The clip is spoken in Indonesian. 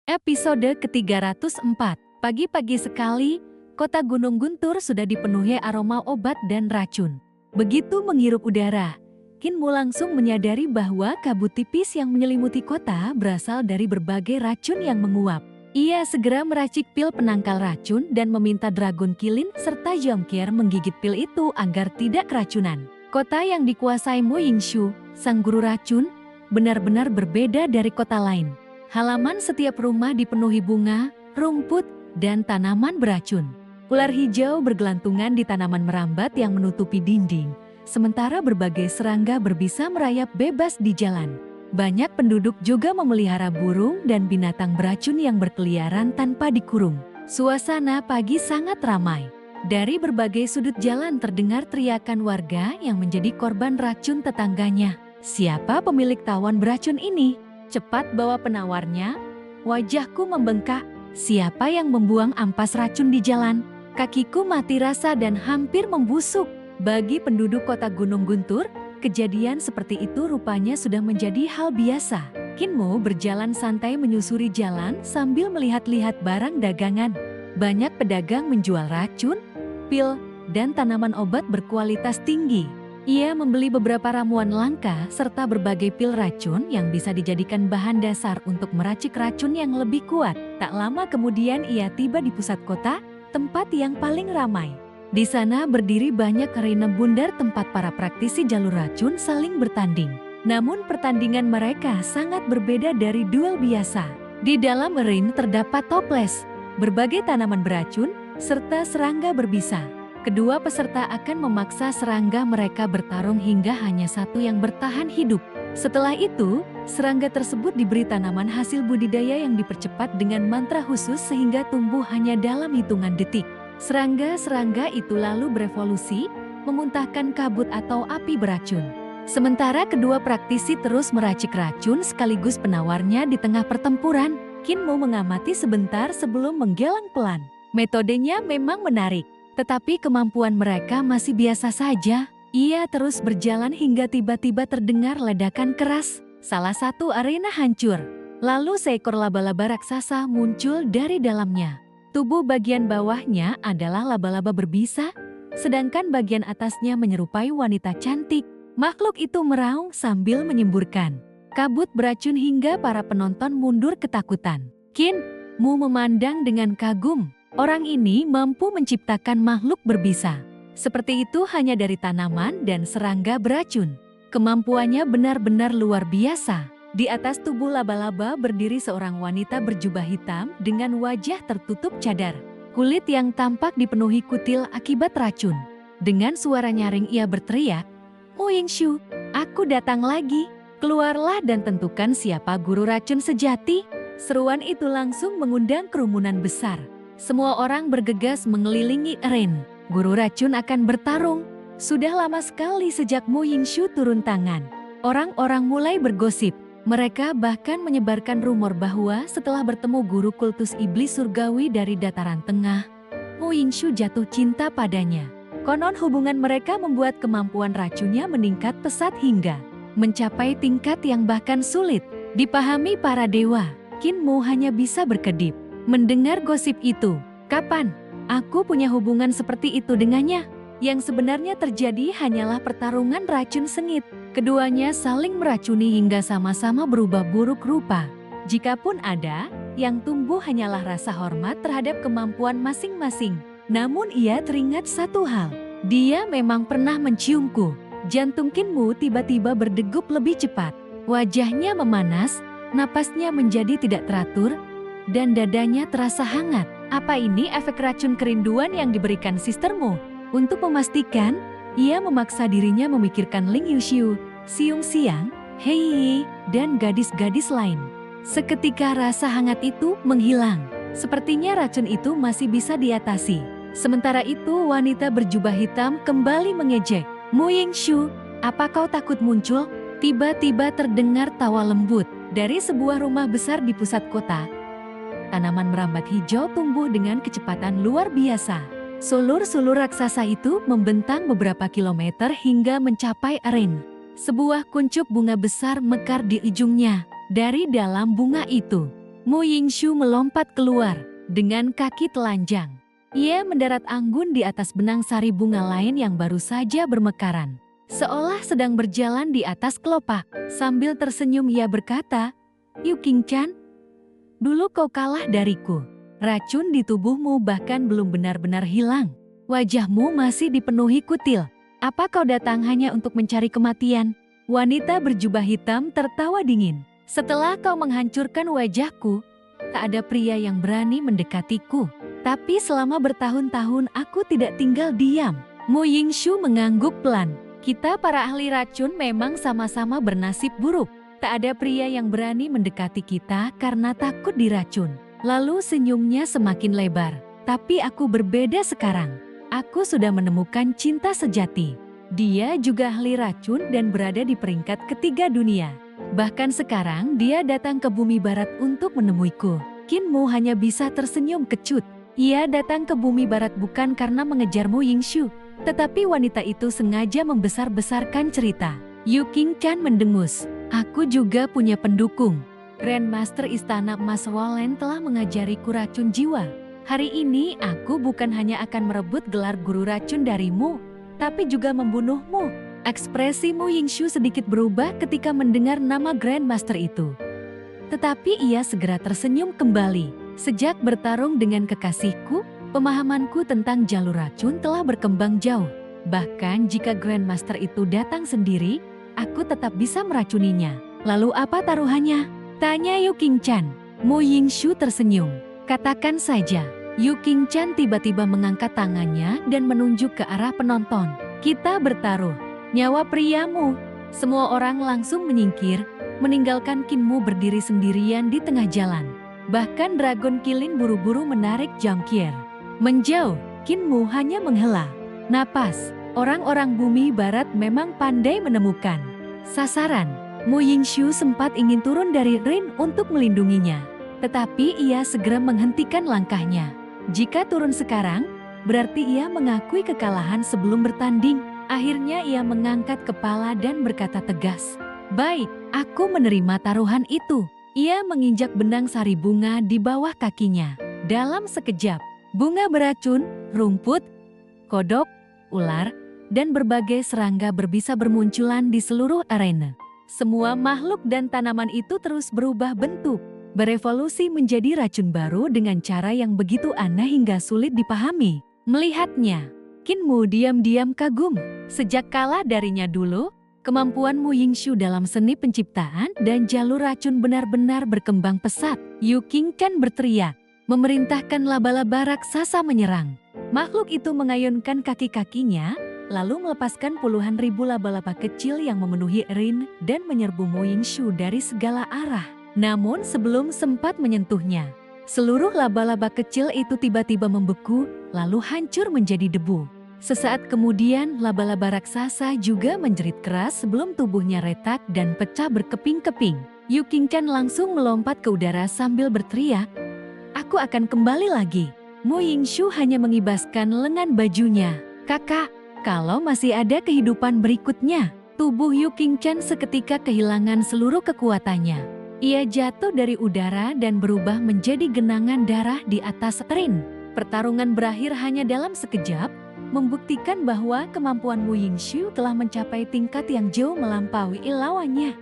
Episode ke-304. Pagi-pagi sekali, kota Gunung Guntur sudah dipenuhi aroma obat dan racun. Begitu menghirup udara, Kinmu langsung menyadari bahwa kabut tipis yang menyelimuti kota berasal dari berbagai racun yang menguap. Ia segera meracik pil penangkal racun dan meminta Dragon Kilin serta Jongkier menggigit pil itu agar tidak keracunan. Kota yang dikuasai Mu Yingshu, sang guru racun, benar-benar berbeda dari kota lain. Halaman setiap rumah dipenuhi bunga, rumput, dan tanaman beracun. Ular hijau bergelantungan di tanaman merambat yang menutupi dinding, sementara berbagai serangga berbisa merayap bebas di jalan. Banyak penduduk juga memelihara burung dan binatang beracun yang berkeliaran tanpa dikurung. Suasana pagi sangat ramai. Dari berbagai sudut jalan terdengar teriakan warga yang menjadi korban racun tetangganya. Siapa pemilik tawon beracun ini? Cepat bawa penawarnya. Wajahku membengkak. Siapa yang membuang ampas racun di jalan? Kakiku mati rasa dan hampir membusuk. Bagi penduduk kota Gunung Guntur, kejadian seperti itu rupanya sudah menjadi hal biasa. Kinmu berjalan santai menyusuri jalan sambil melihat-lihat barang dagangan. Banyak pedagang menjual racun, pil, dan tanaman obat berkualitas tinggi. Ia membeli beberapa ramuan langka serta berbagai pil racun yang bisa dijadikan bahan dasar untuk meracik racun yang lebih kuat. Tak lama kemudian ia tiba di pusat kota, tempat yang paling ramai. Di sana berdiri banyak arena bundar tempat para praktisi jalur racun saling bertanding. Namun pertandingan mereka sangat berbeda dari duel biasa. Di dalam arena terdapat toples, berbagai tanaman beracun, serta serangga berbisa. Kedua peserta akan memaksa serangga mereka bertarung hingga hanya satu yang bertahan hidup. Setelah itu, serangga tersebut diberi tanaman hasil budidaya yang dipercepat dengan mantra khusus sehingga tumbuh hanya dalam hitungan detik. Serangga-serangga itu lalu berevolusi, memuntahkan kabut atau api beracun. Sementara kedua praktisi terus meracik racun sekaligus penawarnya di tengah pertempuran. Kinmu mengamati sebentar sebelum menggelang pelan. Metodenya memang menarik. Tetapi kemampuan mereka masih biasa saja. Ia terus berjalan hingga tiba-tiba terdengar ledakan keras. Salah satu arena hancur. Lalu seekor laba-laba raksasa muncul dari dalamnya. Tubuh bagian bawahnya adalah laba-laba berbisa, sedangkan bagian atasnya menyerupai wanita cantik. Makhluk itu meraung sambil menyemburkan kabut beracun hingga para penonton mundur ketakutan. Kinmu memandang dengan kagum. Orang ini mampu menciptakan makhluk berbisa. Seperti itu hanya dari tanaman dan serangga beracun. Kemampuannya benar-benar luar biasa. Di atas tubuh laba-laba berdiri seorang wanita berjubah hitam dengan wajah tertutup cadar. Kulit yang tampak dipenuhi kutil akibat racun. Dengan suara nyaring ia berteriak, "Mu Yingshu, aku datang lagi. Keluarlah dan tentukan siapa guru racun sejati." Seruan itu langsung mengundang kerumunan besar. Semua orang bergegas mengelilingi arena. Guru racun akan bertarung. Sudah lama sekali sejak Mu Yingshu turun tangan. Orang-orang mulai bergosip. Mereka bahkan menyebarkan rumor bahwa setelah bertemu guru kultus iblis surgawi dari dataran tengah, Mu Yingshu jatuh cinta padanya. Konon hubungan mereka membuat kemampuan racunnya meningkat pesat hingga mencapai tingkat yang bahkan sulit dipahami para dewa. Kinmu hanya bisa berkedip mendengar gosip itu. Kapan aku punya hubungan seperti itu dengannya? Yang sebenarnya terjadi hanyalah pertarungan racun sengit. Keduanya saling meracuni hingga sama-sama berubah buruk rupa. Jikapun ada, yang tumbuh hanyalah rasa hormat terhadap kemampuan masing-masing. Namun ia teringat satu hal. Dia memang pernah menciumku. Jantung Kinmu tiba-tiba berdegup lebih cepat. Wajahnya memanas, napasnya menjadi tidak teratur, dan dadanya terasa hangat. Apa ini efek racun kerinduan yang diberikan sistermu? Untuk memastikan, ia memaksa dirinya memikirkan Ling Yuxiu, Siung Xiang, Hei, dan gadis-gadis lain. Seketika rasa hangat itu menghilang. Sepertinya racun itu masih bisa diatasi. Sementara itu wanita berjubah hitam kembali mengejek. "Mu Yingshu, apa kau takut muncul?" Tiba-tiba terdengar tawa lembut dari sebuah rumah besar di pusat kota. Tanaman merambat hijau tumbuh dengan kecepatan luar biasa. Sulur-sulur raksasa itu membentang beberapa kilometer hingga mencapai arena. Sebuah kuncup bunga besar mekar di ujungnya. Dari dalam bunga itu Mu Yingshu melompat keluar dengan kaki telanjang. Ia mendarat anggun di atas benang sari bunga lain yang baru saja bermekaran. Seolah sedang berjalan di atas kelopak. Sambil tersenyum ia berkata, "Yu Qingcan, dulu kau kalah dariku. Racun di tubuhmu bahkan belum benar-benar hilang. Wajahmu masih dipenuhi kutil. Apa kau datang hanya untuk mencari kematian?" Wanita berjubah hitam tertawa dingin. "Setelah kau menghancurkan wajahku, tak ada pria yang berani mendekatiku. Tapi selama bertahun-tahun aku tidak tinggal diam." Mu Yingshu mengangguk pelan. "Kita para ahli racun memang sama-sama bernasib buruk. Tak ada pria yang berani mendekati kita karena takut diracun." Lalu senyumnya semakin lebar. "Tapi aku berbeda sekarang. Aku sudah menemukan cinta sejati. Dia juga ahli racun dan berada di peringkat ketiga dunia. Bahkan sekarang dia datang ke bumi barat untuk menemuiku." Qin Mu hanya bisa tersenyum kecut. Ia datang ke bumi barat bukan karena mengejar Mu Yingshu, tetapi wanita itu sengaja membesar-besarkan cerita. Yu Qingcan mendengus. "Aku juga punya pendukung. Grandmaster Istana Emas Wallen telah mengajariku racun jiwa. Hari ini aku bukan hanya akan merebut gelar guru racun darimu, tapi juga membunuhmu." Ekspresi Mu Yingshu sedikit berubah ketika mendengar nama Grandmaster itu. Tetapi ia segera tersenyum kembali. "Sejak bertarung dengan kekasihku, pemahamanku tentang jalur racun telah berkembang jauh. Bahkan jika Grandmaster itu datang sendiri, aku tetap bisa meracuninya." "Lalu apa taruhannya?" tanya Yu Qingcan. Mu Yingshu tersenyum. "Katakan saja." Yu Qingcan tiba-tiba mengangkat tangannya dan menunjuk ke arah penonton. "Kita bertaruh. Nyawa priamu." Semua orang langsung menyingkir, meninggalkan Qin Mu berdiri sendirian di tengah jalan. Bahkan Dragon Kilin buru-buru menarik jangkir. Menjauh, Qin Mu hanya menghela napas. Orang-orang bumi barat memang pandai menemukan sasaran. Mu Yingshu sempat ingin turun dari ring untuk melindunginya. Tetapi ia segera menghentikan langkahnya. Jika turun sekarang, berarti ia mengakui kekalahan sebelum bertanding. Akhirnya ia mengangkat kepala dan berkata tegas, "Baik, aku menerima taruhan itu." Ia menginjak benang sari bunga di bawah kakinya. Dalam sekejap, bunga beracun, rumput, kodok, ular, dan berbagai serangga berbisa bermunculan di seluruh arena. Semua makhluk dan tanaman itu terus berubah bentuk, berevolusi menjadi racun baru dengan cara yang begitu aneh hingga sulit dipahami. Melihatnya, Qin Mu diam-diam kagum. Sejak kalah darinya dulu, kemampuan Mu Yingshu dalam seni penciptaan dan jalur racun benar-benar berkembang pesat. Yu Qingcan berteriak, memerintahkan laba-laba raksasa menyerang. Makhluk itu mengayunkan kaki-kakinya, lalu melepaskan puluhan ribu laba-laba kecil yang memenuhi ring dan menyerbu Mu Yingshu dari segala arah. Namun sebelum sempat menyentuhnya, seluruh laba-laba kecil itu tiba-tiba membeku, lalu hancur menjadi debu. Sesaat kemudian, laba-laba raksasa juga menjerit keras sebelum tubuhnya retak dan pecah berkeping-keping. Yu Qingcan langsung melompat ke udara sambil berteriak, "Aku akan kembali lagi." Mu Yingshu hanya mengibaskan lengan bajunya. "Kakak, kalau masih ada kehidupan berikutnya." Tubuh Yu Qingcan seketika kehilangan seluruh kekuatannya. Ia jatuh dari udara dan berubah menjadi genangan darah di atas ring. Pertarungan berakhir hanya dalam sekejap, membuktikan bahwa kemampuan Mu Yingshu telah mencapai tingkat yang jauh melampaui lawannya.